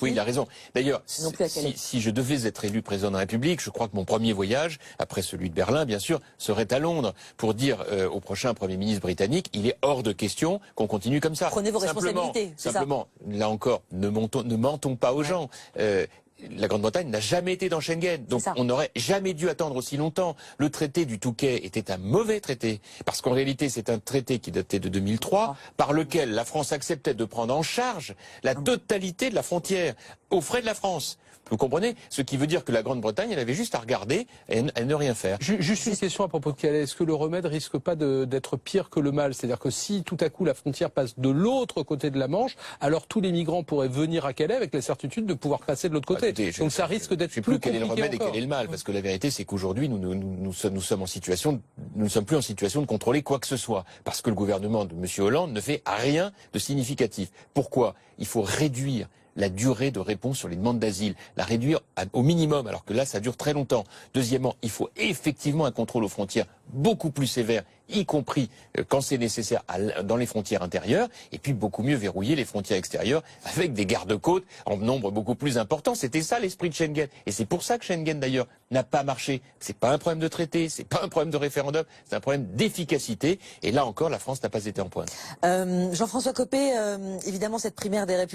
Oui, il a raison. D'ailleurs, Non plus à Calais. si je devais être élu président de la République, je crois que mon premier voyage, après celui de Berlin, bien sûr, serait à Londres pour dire au prochain Premier ministre britannique, il est hors de question qu'on continue comme ça. Prenez vos responsabilités, c'est ça. Simplement, là encore, ne mentons pas aux gens. La Grande-Bretagne n'a jamais été dans Schengen, donc on n'aurait jamais dû attendre aussi longtemps. Le traité du Touquet était un mauvais traité, parce qu'en réalité c'est un traité qui datait de 2003, par lequel la France acceptait de prendre en charge la totalité de la frontière, aux frais de la France. Vous comprenez? Ce qui veut dire que la Grande-Bretagne, elle avait juste à regarder et à ne rien faire. Juste une question à propos de Calais. Est-ce que le remède risque pas d'être pire que le mal? C'est-à-dire que si tout à coup la frontière passe de l'autre côté de la Manche, alors tous les migrants pourraient venir à Calais avec la certitude de pouvoir passer de l'autre côté. Écoutez, donc ça risque d'être plus compliqué. Quel est le remède encore. et quel est le mal? Parce que la vérité, c'est qu'aujourd'hui, nous sommes en situation, nous ne sommes plus en situation de contrôler quoi que ce soit. Parce que le gouvernement de M. Hollande ne fait rien de significatif. Pourquoi? Il faut réduire la durée de réponse sur les demandes d'asile, la réduire au minimum, alors que là, ça dure très longtemps. Deuxièmement, il faut effectivement un contrôle aux frontières beaucoup plus sévère, y compris quand c'est nécessaire dans les frontières intérieures, et puis beaucoup mieux verrouiller les frontières extérieures avec des gardes-côtes en nombre beaucoup plus important. C'était ça l'esprit de Schengen. Et c'est pour ça que Schengen, d'ailleurs, n'a pas marché. C'est pas un problème de traité, c'est pas un problème de référendum, c'est un problème d'efficacité. Et là encore, la France n'a pas été en pointe. Jean-François Copé, évidemment, cette primaire des Républicains